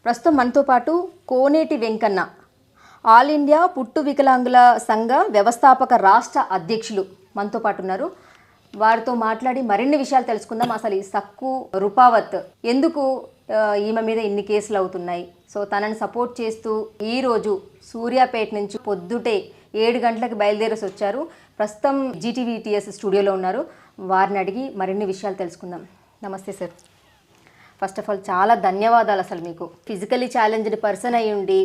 ప్రస్తుతం మనతో పాటు కోనేటి వెంకన్న ఆల్ ఇండియా పుట్టు వికలాంగుల సంఘ వ్యవస్థాపక రాష్ట్ర అధ్యక్షులు మనతో పాటు ఉన్నారు. వారితో మాట్లాడి మరిన్ని విషయాలు తెలుసుకుందాం. అసలు ఈ సక్కు రూపావత్ ఎందుకు ఈమె మీద ఇన్ని కేసులు అవుతున్నాయి, సో తనని సపోర్ట్ చేస్తూ ఈరోజు సూర్యాపేట నుంచి పొద్దుటే 7 గంటలకు బయలుదేరేసి వచ్చారు. ప్రస్తుతం జీటీవీటీఎస్ స్టూడియోలో ఉన్నారు. వారిని అడిగి మరిన్ని విషయాలు తెలుసుకుందాం. నమస్తే సార్. ఫస్ట్ ఆఫ్ ఆల్ చాలా ధన్యవాదాలు. అసలు మీకు ఫిజికలీ ఛాలెంజ్డ్ పర్సన్ అయి ఉండి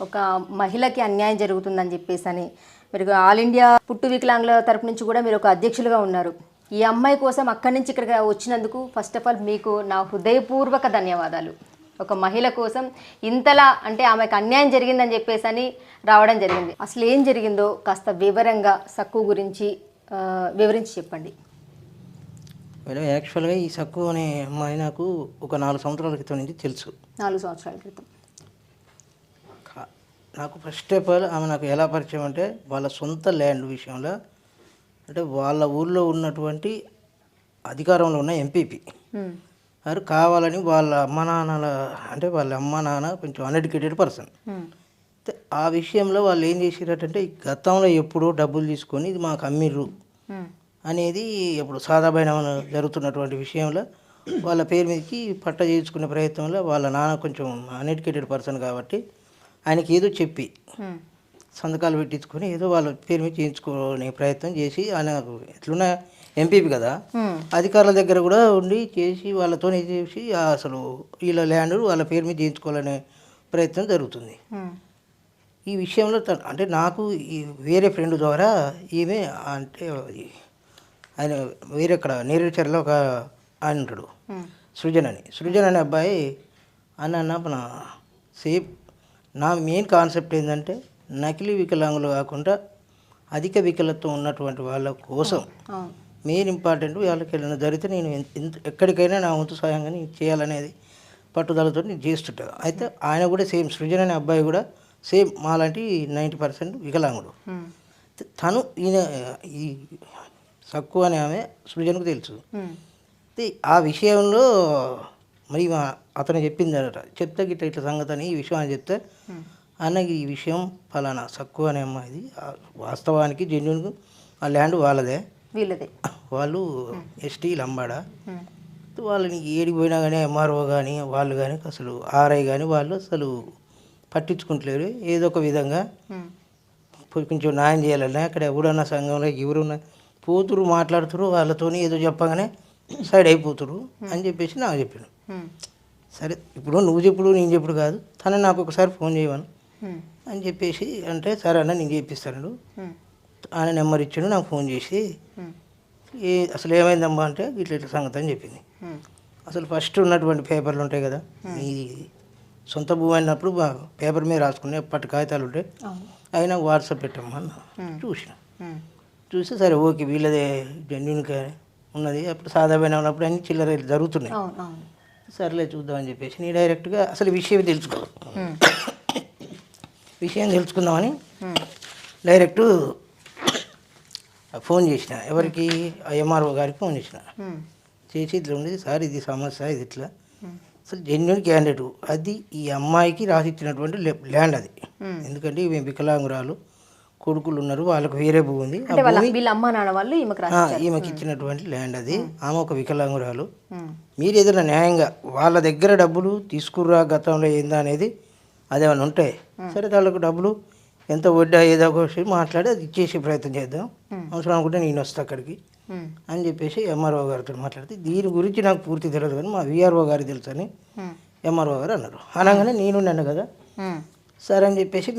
ఒక మహిళకి అన్యాయం జరుగుతుందని చెప్పేసి అని మీరు ఆల్ ఇండియా పుట్టు వికలాంగుల తరపు నుంచి కూడా మీరు ఒక అధ్యక్షులుగా ఉన్నారు. ఈ అమ్మాయి కోసం అక్కడి నుంచి ఇక్కడికి వచ్చినందుకు ఫస్ట్ ఆఫ్ ఆల్ మీకు నా హృదయపూర్వక ధన్యవాదాలు. ఒక మహిళ కోసం ఇంతలా అంటే ఆమెకు అన్యాయం జరిగిందని చెప్పేసి అని రావడం జరిగింది. అసలు ఏం జరిగిందో కాస్త వివరంగా సక్కు గురించి వివరించి చెప్పండి మేడం. యాక్చువల్గా ఈ సక్కు అనే అమ్మాయి నాకు ఒక 4 సంవత్సరాల క్రితం నుంచి తెలుసు. 4 సంవత్సరాల క్రితం నాకు ఫస్ట్ ఆఫ్ ఆల్ ఆమె నాకు ఎలా పరిచయం అంటే వాళ్ళ సొంత ల్యాండ్ విషయంలో, అంటే వాళ్ళ ఊళ్ళో ఉన్నటువంటి అధికారంలో ఉన్న ఎంపీపీ వారు కావాలని వాళ్ళ అమ్మ నాన్నల, అంటే వాళ్ళ అమ్మ నాన్న కొంచెం అన్ఎడ్యుకేటెడ్ పర్సన్. ఆ విషయంలో వాళ్ళు ఏం చేసిరటంటే గతంలో ఎప్పుడో డబ్బులు తీసుకొని ఇది మాకు అమ్మిర్రు అనేది ఇప్పుడు సాదాబైన జరుగుతున్నటువంటి విషయంలో వాళ్ళ పేరు మీదకి పట్ట చేయించుకునే ప్రయత్నంలో వాళ్ళ నాన్న కొంచెం అన్ఎడ్యుకేటెడ్ పర్సన్ కాబట్టి ఆయనకి ఏదో చెప్పి సంతకాలు పెట్టించుకొని ఏదో వాళ్ళ పేరు మీద చేయించుకునే ప్రయత్నం చేసి ఆయన ఎట్లున్నా ఎంపీపీ కదా, అధికారుల దగ్గర కూడా ఉండి చేసి వాళ్ళతో చేసి అసలు వీళ్ళ ల్యాండ్ వాళ్ళ పేరు మీద చేయించుకోవాలనే ప్రయత్నం జరుగుతుంది. ఈ విషయంలో అంటే నాకు ఈ వేరే ఫ్రెండ్ ద్వారా ఈమె అంటే ఆయన వేరే ఇక్కడ నేరేచర్లో ఒక ఆయన ఉంటాడు సృజన్ అనే అబ్బాయి అన్న మన సేఫ్ నా మెయిన్ కాన్సెప్ట్ ఏంటంటే నకిలీ వికలాంగులు కాకుండా అధిక వికలత్వం ఉన్నటువంటి వాళ్ళ కోసం మెయిన్ ఇంపార్టెంట్ వాళ్ళకి ఏదైనా జరిగితే నేను ఎక్కడికైనా నా వంతు సహాయంగా నేను చేయాలనేది పట్టుదలతో నేను చేస్తుంటాను. అయితే ఆయన కూడా సేమ్ సృజన్ అనే అబ్బాయి కూడా సేమ్ మాలాంటి 90% వికలాంగుడు. తను ఈయన ఈ సక్కు అనే ఆమె సృజన్కు తెలుసు. ఆ విషయంలో మరి అతను చెప్పిందట, చెప్తే గిట్ట ఇట్లా సంగతి అని ఈ విషయం అని చెప్తే అన్నకి ఈ విషయం ఫలానా సక్కు అనే అమ్మాయిది వాస్తవానికి జెన్యున్గా ఆ ల్యాండ్ వాళ్ళదే, వాళ్ళు ఎస్టీ లంబాడ. వాళ్ళని ఏడికి పోయినా కానీ ఎంఆర్ఓ కానీ వాళ్ళు కానీ అసలు ఆర్ఐ కానీ వాళ్ళు అసలు పట్టించుకుంటలేరు. ఏదో ఒక విధంగా కొంచెం న్యాయం చేయాలన్నా అక్కడ ఎవరన్నా సంఘంలో ఎవరున్నా పోతురు మాట్లాడుతురు, వాళ్ళతోని ఏదో చెప్పగానే సైడ్ అయిపోతురు అని చెప్పేసి నాకు చెప్పాను. సరే ఇప్పుడు నువ్వు చెప్పుడు నేను చెప్పుడు కాదు, తను నాకు ఒకసారి ఫోన్ చేయమను అని చెప్పేసి అంటే సరే అన్న నేను చేపిస్తాను. ఆయన నెంబర్ ఇచ్చాడు, నాకు ఫోన్ చేసి అసలు ఏమైందమ్మా అంటే ఇట్లా ఇట్లా సంగతి అని చెప్పింది. అసలు ఫస్ట్ ఉన్నటువంటి పేపర్లు ఉంటాయి కదా, ఈ సొంత భూమి అయినప్పుడు పేపర్ మీద రాసుకునే పట్టు కాగితాలు ఉంటాయి, అయినా వాట్సాప్ పెట్టమ్మా చూసి సరే ఓకే వీళ్ళదే జెన్యున్గా ఉన్నది, అప్పుడు సాదాబైన ఉన్నప్పుడు అన్ని చిల్లర జరుగుతున్నాయి, సరేలే చూద్దామని చెప్పేసి నేను డైరెక్ట్గా అసలు విషయం తెలుసుకుందామని డైరెక్ట్ ఫోన్ చేసిన. ఎవరికి ఎంఆర్ఓ గారికి ఫోన్ చేసిన. చేసి ఇట్లా ఉండేది సార్, ఇది సమస్య, ఇది ఇట్లా అసలు జెన్యున్ క్యాండిడేట్ అది ఈ అమ్మాయికి రాసిచ్చినటువంటి ల్యాండ్ అది. ఎందుకంటే ఇవి వికలాంగురాలు కొడుకులు ఉన్నారు, వాళ్ళకు వేరే భూమి ఉంది, ఈమెకి ఇచ్చినటువంటి ల్యాండ్ అది. ఆమె ఒక వికలాంగురాలు. మీరు ఏదైనా న్యాయంగా వాళ్ళ దగ్గర డబ్బులు తీసుకురా గతంలో ఏందా అనేది అదేమన్నా ఉంటాయి, సరే వాళ్ళకు డబ్బులు ఎంత వడ్డా ఏదో ఒక విషయం మాట్లాడి అది ఇచ్చేసే ప్రయత్నం చేద్దాం, అవసరం అనుకుంటే నేను వస్తా అక్కడికి అని చెప్పేసి ఎంఆర్ఓ గారితో మాట్లాడితే దీని గురించి నాకు పూర్తి తెలియదు కానీ మా విఆర్ఓ గారికి తెలుసు అని ఎంఆర్ఓ గారు అన్నారు. అనగానే నేనున్నాను కదా సరే అని చెప్పేసి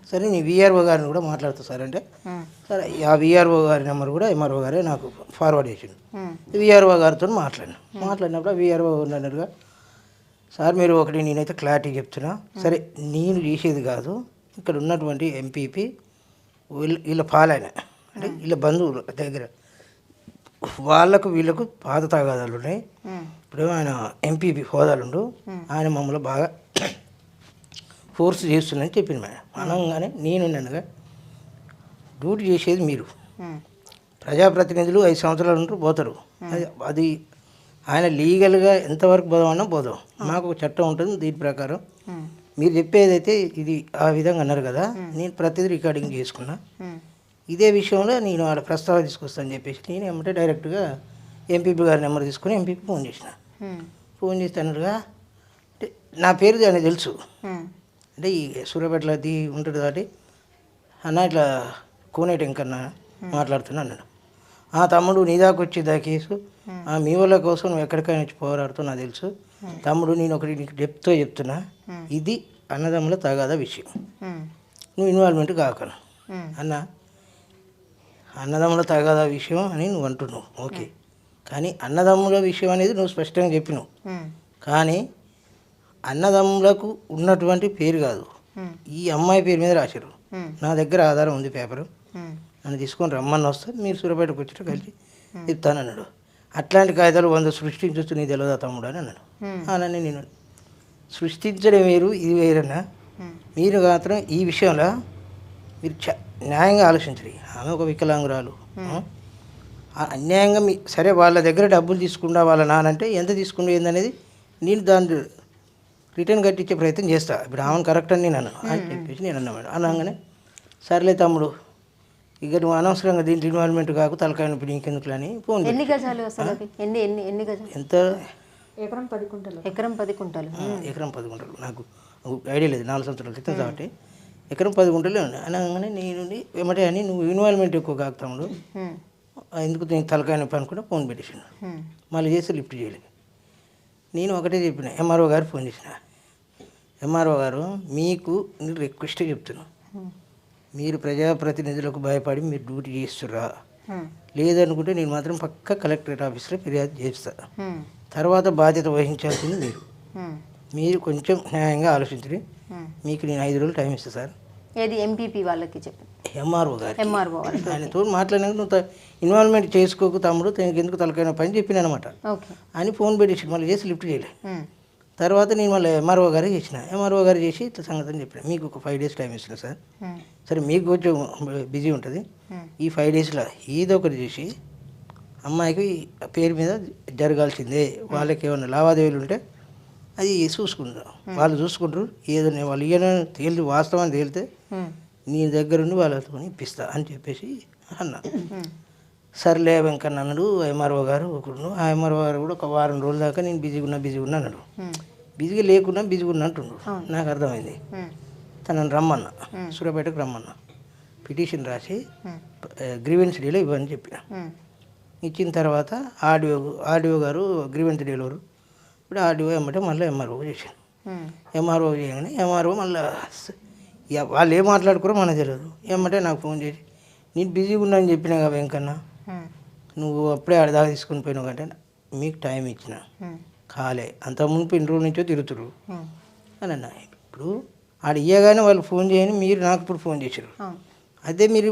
సరే నీ విఆర్ఓ గారిని కూడా మాట్లాడుతా సార్ అంటే సరే ఆ విఆర్ఓ గారి నెంబర్ కూడా ఎంఆర్ఓ గారే నాకు ఫార్వర్డ్ చేసిండు. విఆర్ఓ గారితో మాట్లాడినప్పుడు ఆ విఆర్ఓ అన్నారుగా సార్ మీరు ఒకటి నేనైతే క్లారిటీ చెప్తున్నా, సరే నేను చేసేది కాదు, ఇక్కడ ఉన్నటువంటి ఎంపీపీ వీళ్ళ పాలైన అంటే వీళ్ళ బంధువుల దగ్గర వాళ్ళకు వీళ్ళకు పాత తగాదాలు ఉన్నాయి. ఇప్పుడు ఆయన ఎంపీపీ హోదాలుండు, ఆయన మమ్మల్ని బాగా ఫోర్స్ చేస్తుందని చెప్పింది మేడం. అనగానే నేనున్నానుగా డ్యూటీ చేసేది మీరు, ప్రజాప్రతినిధులు 5 సంవత్సరాలు ఉంటారు పోతారు, అది ఆయన లీగల్గా ఎంతవరకు పోదామన్నా పోదాం, మాకు ఒక చట్టం ఉంటుంది. దీని ప్రకారం మీరు చెప్పేదైతే ఇది ఆ విధంగా అన్నారు కదా, నేను ప్రతిదీ రికార్డింగ్ చేసుకున్నా. ఇదే విషయంలో నేను ఆడ ప్రస్తావన తీసుకొస్తాను చెప్పేసి నేను ఏమంటే డైరెక్ట్గా ఎంపీపీ గారి నెంబర్ తీసుకొని ఎంపీపీ ఫోన్ చేసిన. ఫోన్ చేస్తే అన్నారుగా, అంటే నా పేరు ఆయన తెలుసు, అంటే ఈ సూర్యాపేటలో అది ఉంటుంది కాబట్టి, అన్న ఇట్లా కోనేటి వెంకన్న మాట్లాడుతున్నా అన్నాడు. తమ్ముడు నీ దాకా వచ్చేదా కేసు, మీ వాళ్ళ కోసం నువ్వు ఎక్కడికైనా వచ్చి పోరాడుతావు నాకు తెలుసు తమ్ముడు, నేను ఒకటి నీకు చెప్తున్నా, ఇది అన్నదమ్ముల తగాదా విషయం, నువ్వు ఇన్వాల్వ్మెంట్ కాకను అన్న. అన్నదమ్ముల తగాదా విషయం అని నువ్వు అంటున్నావు, ఓకే, కానీ అన్నదమ్ముల విషయం అనేది నువ్వు స్పష్టంగా చెప్పినావు, కానీ అన్నదమ్ములకు ఉన్నటువంటి పేరు కాదు, ఈ అమ్మాయి పేరు మీద రాశారు. నా దగ్గర ఆధారం ఉంది, పేపరు, నన్ను తీసుకొని రమ్మని వస్తే మీరు సూర్యాపేటకు వచ్చేట కలిసి చెప్తానన్నాడు. అట్లాంటి కాగితాలు 100 సృష్టించవచ్చు నీ తెలియదా తమ్ముడు అని అన్నాడు. అలానే నేను సృష్టించడం వేరు, ఇది వేరన్నా, మీరు మాత్రం ఈ విషయంలో మీరు న్యాయంగా ఆలోచించరు. ఆమె ఒక వికలాంగురాలు, అన్యాయంగా సరే వాళ్ళ దగ్గర డబ్బులు తీసుకుండా వాళ్ళ నానంటే ఎంత తీసుకుంటే ఏందనేది నేను దాన్ని రిటర్న్ కట్టించే ప్రయత్నం చేస్తా. ఇప్పుడు ఆమెను కరెక్ట్ అని నేను అన్నాను అని చెప్పేసి నేను అన్నా మేడం. అనగానే సర్లే తమ్ముడు, ఇక నువ్వు అనవసరంగా దీంట్లో ఇన్వాల్వ్మెంట్ కాకు, తలకాయ నొప్పి నీకెందుకు అని ఫోన్. ఎన్ని గజాలు అసలు ఎన్ని గజాలు? ఎంత? ఎకరం 10 కుంటలు. ఎకరం 10 కుంటలు. నాకు ఐడియా లేదు, 4 సంవత్సరాల క్రితం కాబట్టి ఎకరం 10 కుంటలే ఉన్నాయి. అనగానే నేను ఏమంటే అని నువ్వు ఇన్వాల్వ్మెంట్ ఎక్కువ కాకు తమ్ముడు, ఎందుకు నేను తలకాయ నొప్పి అనుకుంటే ఫోన్ పెట్టేసాను. మళ్ళీ చేస్తే లిఫ్ట్ చేయలేదు. నేను ఒకటే చెప్పిన, ఎంఆర్ఓ గారు ఫోన్ చేసిన, ఎంఆర్ఓ గారు మీకు నేను రిక్వెస్ట్ చెప్తున్నాను, మీరు ప్రజాప్రతినిధులకు భయపడి మీరు డ్యూటీ చేస్తురా, లేదనుకుంటే నేను మాత్రం పక్క కలెక్టరేట్ ఆఫీస్లో ఫిర్యాదు చేస్తా. తర్వాత బాధ్యత వహించాల్సింది మీరు కొంచెం న్యాయంగా ఆలోచించండి. మీకు నేను 5 రోజులు టైం ఇస్తాను సార్. ఏది ఎంపీపీ వాళ్ళకి చెప్పి ఎంఆర్ఓ గారు ఆయనతో మాట్లాడినాక నువ్వు ఇన్వాల్వ్మెంట్ చేసుకోకు తమ్ముడు, ఎందుకు తలకైన పని చెప్పిన అనమాట అని ఫోన్ పెట్టేసి మళ్ళీ చేసి లిఫ్ట్ చేయలే. తర్వాత నేను మళ్ళీ ఎంఆర్ఓ గారికి చేసిన, ఎంఆర్ఓ గారు చేసి ఇట్లా సంగతి అని చెప్పిన, మీకు ఒక 5 డేస్ టైం ఇస్తున్నా సార్, సరే మీకు కొంచెం బిజీ ఉంటుంది, ఈ 5 డేస్లో ఏదో ఒకటి చేసి అమ్మాయికి పేరు మీద జరగాల్సిందే, వాళ్ళకి ఏమైనా లావాదేవీలు ఉంటే అది చూసుకుంటారు, వాళ్ళు చూసుకుంటారు, ఏదైనా వాళ్ళు ఏమైనా వాస్తవాన్ని తేలితే నీ దగ్గరుండి వాళ్ళతో ఇప్పిస్తా అని చెప్పేసి అన్నా. సర్లే వెంకన్న అన్నాడు ఎంఆర్ఓ గారు. ఒకడు ఆ ఎంఆర్ఓ గారు కూడా ఒక వారం రోజుల దాకా నేను బిజీగా ఉన్నా అన్నాడు. బిజీగా లేకున్నా బిజీగా ఉన్నా అంటుండు. నాకు అర్థమైంది. తనని రమ్మన్నా, సూర్యాపేటకు రమ్మన్నా, పిటిషన్ రాసి గ్రీవెన్స్ డీలో ఇవ్వని చెప్పిన. ఇచ్చిన తర్వాత ఆర్డీఓ గారు గ్రీవెన్స్ డీలోరు. ఇప్పుడు ఆర్డీఓ ఏమంటే మళ్ళీ ఎంఆర్ఓ చేశాను. ఎంఆర్ఓ చేయగానే ఎంఆర్ఓ మళ్ళీ వాళ్ళు ఏం మాట్లాడుకోరో మనకు తెలియదు. ఏమంటే నాకు ఫోన్ చేసి నేను బిజీగా ఉన్నా అని చెప్పినా కదా వెంకన్న, నువ్వు అప్పుడే ఆడదాకా తీసుకుని పోయినావు కంటే మీకు టైం ఇచ్చిన కాలే, అంత మునుపు 2 రోజుల నుంచో తిరుగుతురు అని అన్నా. ఇప్పుడు ఆడ ఇయ్యగానే వాళ్ళు ఫోన్ చేయని మీరు నాకు ఇప్పుడు ఫోన్ చేశారు. అదే మీరు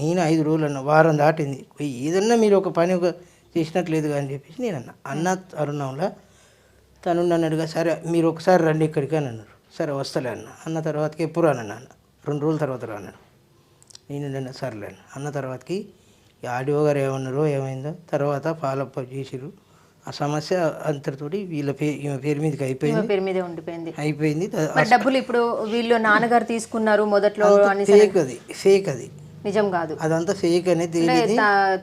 నేను 5 రోజులు అన్నా, వారం దాటింది, ఏదన్నా మీరు ఒక పని చేసినట్లేదు అని చెప్పేసి నేను అన్న తరుణంలో తను అన్నాడుగా, సరే మీరు ఒకసారి రండి ఇక్కడికి అని అన్నారు. సరే వస్తలే అన్న తర్వాతకి ఎప్పుడు రానన్నా, 2 రోజుల తర్వాత రాన్నాడు. నేను సర్లే అన్న తర్వాతకి ఆడియో గారు ఏమన్నారో ఏమైందో తర్వాత ఫాలోఅప్ చేసిరు. ఆ సమస్య అంతటితోటి వీళ్ళ ఈమె పేరు మీదకి అయిపోయింది. డబ్బులు ఇప్పుడు వీళ్ళు నాన్నగారు తీసుకున్నారు మొదట్లో, ఫేక్ అది నిజం కాదు, అదంతా ఫేక్ అనేది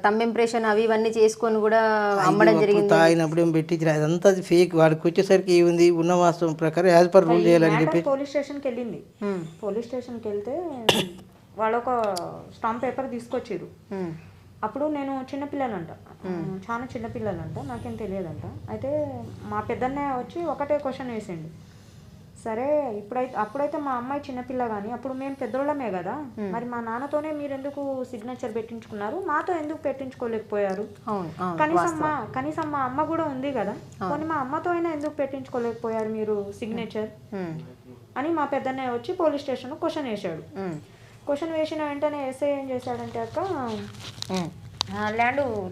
తమ్ ఇంప్రెషన్ అవి ఇవన్నీ చేసుకొని కూడా అమ్మడం జరిగింది. తాగినప్పుడు ఏం పెట్టి అదంతా ఫేక్. వాడికి వచ్చేసరికి ఏముంది, ఉన్న వాస్తవం ప్రకారం యాజ్ పర్ రూల్ చేయాలని చెప్పి పోలీస్ స్టేషన్కి వెళ్ళింది. పోలీస్ స్టేషన్కి వెళ్తే వాళ్ళు ఒక స్టాంప్ పేపర్ తీసుకొచ్చారు. అప్పుడు నేను చిన్నపిల్లలంట, చాలా చిన్నపిల్లలంట, నాకేం తెలియదంట. అయితే మా పెద్దన్నయ్య వచ్చి ఒకటే క్వశ్చన్ వేసిండు, సరే అప్పుడైతే మా అమ్మాయి చిన్నపిల్ల కానీ అప్పుడు మేము పెద్దోళ్ళమే కదా, మరి మా నాన్నతోనే మీరు ఎందుకు సిగ్నేచర్ పెట్టించుకున్నారు, మాతో ఎందుకు పెట్టించుకోలేకపోయారు, కనీసం మా అమ్మ కూడా ఉంది కదా, కొన్ని మా అమ్మతో అయినా ఎందుకు పెట్టించుకోలేకపోయారు మీరు సిగ్నేచర్ అని మా పెద్దన్నయ్య వచ్చి పోలీస్ స్టేషన్లో క్వశ్చన్ వేసాడు. క్వశ్చన్ వేసిన వెంటనే ఎస్ఐ ఏం చేశాడంటే, అక్క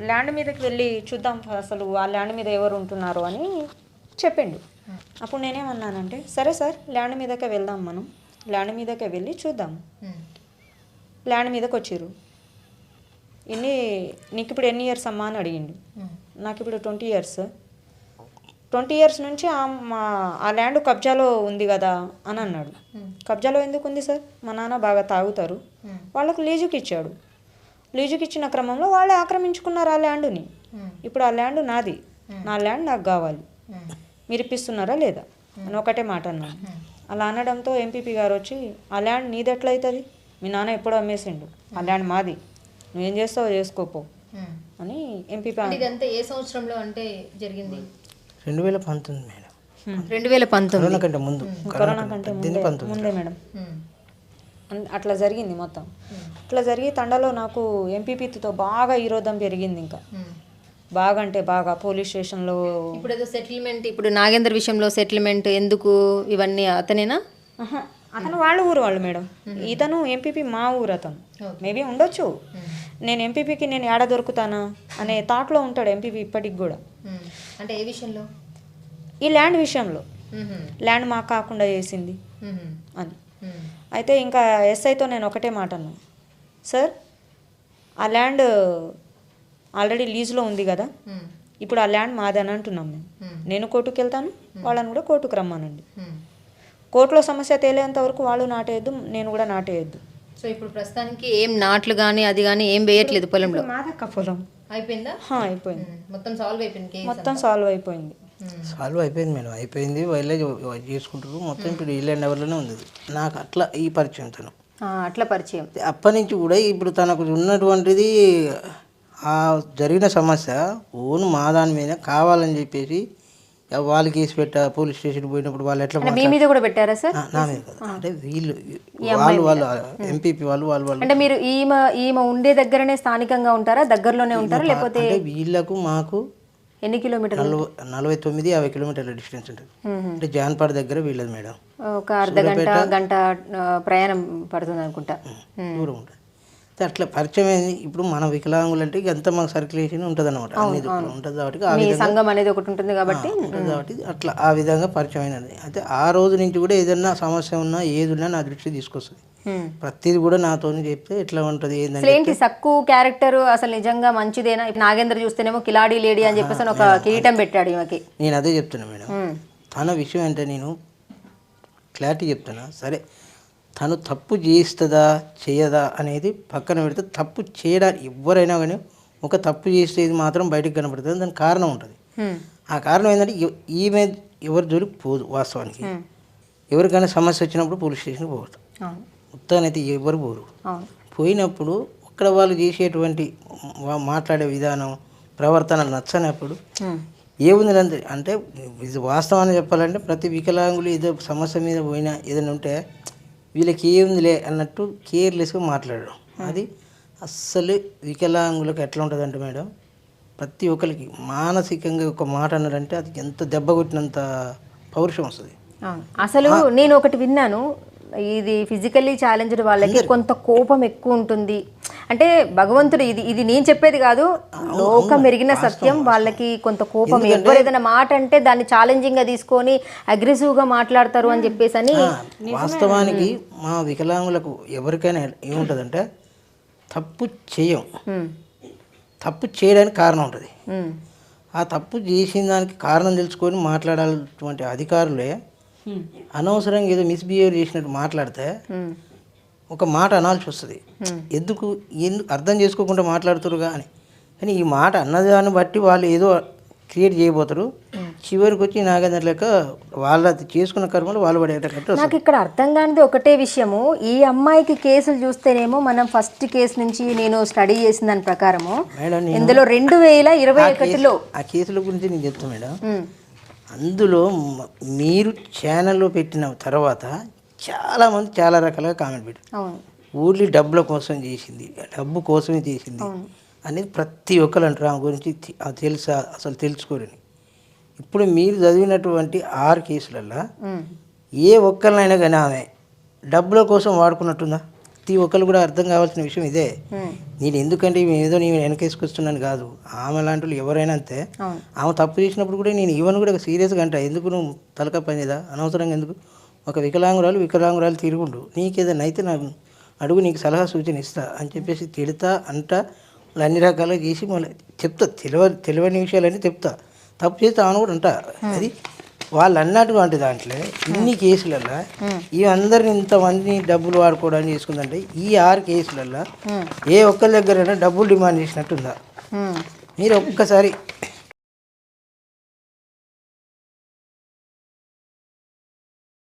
ల్యాండ్ మీదకి వెళ్ళి చూద్దాం అసలు ఆ ల్యాండ్ మీద ఎవరు ఉంటున్నారు అని చెప్పిండు. అప్పుడు నేనేమన్నానంటే, సరే సార్ ల్యాండ్ మీదకే వెళ్దాం, మనం ల్యాండ్ మీదకే వెళ్ళి చూద్దాం. ల్యాండ్ మీదకి వచ్చిర్రు. నీకు ఇప్పుడు ఎన్ని ఇయర్స్ అమ్మా అని అడిగిండు. నాకు ఇప్పుడు 20 years. 20 ఇయర్స్ నుంచి ఆ ల్యాండ్ కబ్జాలో ఉంది కదా అని అన్నాడు. కబ్జాలో ఎందుకు ఉంది సార్? మా నాన్న బాగా తాగుతారు, వాళ్ళకు లీజుకి ఇచ్చాడు. లీజుకి ఇచ్చిన క్రమంలో వాళ్ళే ఆక్రమించుకున్నారు ఆ ల్యాండ్ని. ఇప్పుడు ఆ ల్యాండ్ నాది, నా ల్యాండ్ నాకు కావాలి, మీరు ఇప్పిస్తున్నారా లేదా అని ఒకటే మాట అన్నాను. అలా అనడంతో ఎంపీపీ గారు వచ్చి, ఆ ల్యాండ్ నీది ఎట్లయితుంది, మీ నాన్న ఎప్పుడో అమ్మేసిండు, ఆ ల్యాండ్ మాది, నువ్వేం చేస్తావో చేసుకోపో అని ఎంపీపీ. ఇదంతా ఏ సంవత్సరంలో అంటే జరిగింది? 2019 మేడం. 2019 కరోనా కంటే ముందు. కరోనా కంటే ముందే మేడం. అట్లా జరిగింది మొత్తం. అట్లా జరిగి తండలో నాకు ఎంపీపీతో బాగా విరోధం పెరిగింది. ఇంకా బాగా అంటే బాగా పోలీస్ స్టేషన్లో. ఇప్పుడు ఏదో సెటిల్మెంట్, ఇప్పుడు నాగేందర్ విషయంలో సెటిల్మెంట్ ఎందుకు, ఇవన్నీ అతనేనా? అతను వాళ్ళ ఊరు వాళ్ళు మేడం, ఇతను ఎంపీపీ మా ఊరు. అతను మేబీ ఉండొచ్చు. నేను ఎంపీపీకి నేను ఏడ దొరుకుతానా అనే థాట్లో ఉంటాడు ఎంపీపీ ఇప్పటికి కూడా. అంటే ఏ విషయంలో? ఈ ల్యాండ్ విషయంలో, ల్యాండ్ మాకు కాకుండా చేసింది అని. అయితే ఇంకా ఎస్ఐతో నేను ఒకటే మాట అన్నా, సార్ ఆ ల్యాండ్ ఆల్రెడీ లీజులో ఉంది కదా, ఇప్పుడు ఆ ల్యాండ్ మాది అని అంటున్నాం మేము. నేను కోర్టుకు వెళ్తాను, వాళ్ళని కూడా కోర్టుకు రమ్మానండి. కోర్టులో సమస్య తేలేంత వరకు వాళ్ళు నాటేయద్దు, నేను కూడా నాటేయద్దు. సో ఇప్పుడు ప్రస్తుతానికి ఏం నాట్లు కానీ అది కానీ ఏం వేయట్లేదు పొలంలో? మాదక్క పొలం అయిపోయిందా? అయిపోయింది, మొత్తం సాల్వ్ అయిపోయింది కేసు? మొత్తం సాల్వ్ అయిపోయింది. సాల్వ్ అయిపోయింది మేడం, అయిపోయింది. వాళ్ళే చేసుకుంటారు మొత్తం. ఇప్పుడు ఈ ల్యాండ్ ఎవరిలోనే ఉంది. నాకు అట్లా ఈ పరిచయం తను, అట్లా పరిచయం. అప్పటి నుంచి కూడా ఇప్పుడు తనకు ఉన్నటువంటిది ఆ జరిగిన సమస్య ఓన్ మా దాని మీద కావాలని చెప్పేసి వాళ్ళు కేసు పెట్టా పోలీస్ స్టేషన్ పోయినప్పుడు వాళ్ళు ఎట్లా మీ మీద కూడా పెట్టారా సార్? నా మీద కదా, అంటే వీళ్ళు వాళ్ళు ఎంపీపీ వాళ్ళు అంటే మీరు ఈమె ఉండే దగ్గరనే స్థానికంగా ఉంటారా, దగ్గరలోనే ఉంటారా, లేకపోతే? అంటే వీళ్ళకు మాకు ఎన్ని కిలోమీటర్లు? 49-50 కిలోమీటర్ల డిస్టెన్స్ ఉంటుంది. అంటే జాన్పాడ్ దగ్గర వీళ్ళది మేడం. ఒక అర్ధ గంట ప్రయాణం పడుతుంది అనుకుంటా, దూరం ఉంటుంది. అట్లా పరిచయం అయింది. ఇప్పుడు మన వికలాంగులు అంటే ఎంత మాకు సర్క్యులేషన్ ఉంటుంది అనమాట, అన్ని ఉంటుంది కాబట్టి ఆ విధంగా సంఘం అనేది ఒకటి ఉంటుంది కాబట్టి అట్లా ఆ విధంగా పరిచయం అయినది. అయితే ఆ రోజు నుంచి కూడా ఏదన్నా సమస్య ఉన్నా ఏది ఉన్నా నా దృష్టికి తీసుకొస్తుంది. ప్రతిది కూడా నాతో చెప్తే ఎట్లా ఉంటుంది ఏంటంటే. ఏంటి సక్కు క్యారెక్టర్ అసలు నిజంగా మంచిదేనా? నాగేంద్ర చూస్తేనేమో కిలాడి లేడీ అని చెప్పేసి ఒక కిరీటం పెట్టాడు ఈమెకి. నేను అదే చెప్తున్నా మేడం, తన విషయం అంటే నేను క్లారిటీ చెప్తున్నా. సరే తను తప్పు చేస్తుందా చేయదా అనేది పక్కన పెడితే, తప్పు చేయడానికి ఎవరైనా కానీ ఒక తప్పు చేసేది మాత్రం బయటకు కనబడుతుంది, దానికి కారణం ఉంటుంది. ఆ కారణం ఏంటంటే ఈమె ఎవరి జోలికి పోదు. వాస్తవానికి ఎవరికైనా సమస్య వచ్చినప్పుడు పోలీస్ స్టేషన్కి పోవద్దు, మొత్తాన్ని అయితే ఎవరు పోరు. పోయినప్పుడు అక్కడ వాళ్ళు చేసేటువంటి మాట్లాడే విధానం ప్రవర్తన నచ్చనప్పుడు ఏముంది అంటే ఇది వాస్తవాన్ని చెప్పాలంటే ప్రతి వికలాంగులు ఏదో సమస్య మీద పోయినా ఏదైనా ఉంటే వీళ్ళకి ఏముందిలే అన్నట్టు కేర్లెస్గా మాట్లాడడం. అది అస్సలు వికలాంగులకు ఎట్లా ఉంటుందంటే మేడం, ప్రతి ఒక్కరికి మానసికంగా ఒక మాట అన్నారంటే అది ఎంత దెబ్బ కొట్టినంత పౌరుషం వస్తుంది. అసలు నేను ఒకటి విన్నాను, ఇది ఫిజికల్లీ ఛాలెంజ్డ్ వాళ్ళకి కొంత కోపం ఎక్కువ ఉంటుంది అంటే భగవంతుడు, ఇది నేను చెప్పేది కాదు, లోకం మెరిగిన సత్యం. వాళ్ళకి కొంత కోపం, ఎవరు ఏదైనా మాట అంటే దాన్ని ఛాలెంజింగ్ గా తీసుకొని అగ్రెసివ్ గా మాట్లాడతారు అని చెప్పేసి అని. వాస్తవానికి మా వికలాంగులకు ఎవరికైనా ఏముంటుందంటే తప్పు చేయం, తప్పు చేయడానికి కారణం ఉంటుంది. ఆ తప్పు చేసిన దానికి కారణం తెలుసుకొని మాట్లాడాల్సినటువంటి అధికారులే అనవసరంగా ఏదో మిస్బిహేవ్ చేసినట్టు మాట్లాడితే ఒక మాట అనాల్సి వస్తుంది. ఎందుకు అర్థం చేసుకోకుండా మాట్లాడుతురుగా అని. కానీ ఈ మాట అన్నదాన్ని బట్టి వాళ్ళు ఏదో క్రియేట్ చేయబోతారు. చివరికి వచ్చి నాగేంద్ర లెక్క వాళ్ళ చేసుకున్న కర్మలు వాళ్ళు పడేటట్టు. నాకు ఇక్కడ అర్థం కానిది ఒకటే విషయము, ఈ అమ్మాయికి కేసులు చూస్తేనేమో మనం ఫస్ట్ కేసు నుంచి నేను స్టడీ చేసిన దాని ప్రకారము ఇందులో 2021లో ఆ కేసుల గురించి నేను చెప్తాను మేడం. అందులో మీరు ఛానల్లో పెట్టిన తర్వాత చాలామంది చాలా రకాలుగా కామెంట్ పెట్టారు. ఊర్లీ డబ్బుల కోసం చేసింది, డబ్బు కోసమే చేసింది అనేది ప్రతి ఒక్కరు అంటారు. ఆమె గురించి తెలుసా అసలు తెలుసుకోరని. ఇప్పుడు మీరు చదివినటువంటి 6 కేసులల్లో ఏ ఒక్కరినైనా కానీ ఆమె డబ్బుల కోసం వాడుకున్నట్టుందా? ప్రతి ఒక్కరు కూడా అర్థం కావాల్సిన విషయం ఇదే. నేను ఎందుకంటే ఏదో నేను వెనకేసుకొస్తున్నాను కాదు, ఆమె లాంటి వాళ్ళు ఎవరైనా అంతే. ఆమె తప్పు చేసినప్పుడు కూడా నేను ఈవెన్ కూడా సీరియస్గా అంటా, ఎందుకు నువ్వు తలక పనిదా అనవసరంగా ఎందుకు? ఒక వికలాంగురాలు తిరుగుండు, నీకేదైనా అయితే నాకు అడుగు, నీకు సలహా సూచన ఇస్తా అని చెప్పేసి తిడతా అంటా అన్ని రకాలుగా చేసి మళ్ళీ చెప్తా, తెలియని విషయాలన్నీ చెప్తా. తప్పు చేస్తామని కూడా అంట. అది వాళ్ళు అన్నటువంటి దాంట్లో ఇన్ని కేసులల్లో ఈ అందరిని ఇంతమందిని డబ్బులు వాడుకోవడానికి చేసుకుందంటే ఈ 6 కేసులల్లో ఏ ఒక్కరి దగ్గరైనా డబ్బులు డిమాండ్ చేసినట్టుందా? మీరు ఒక్కసారి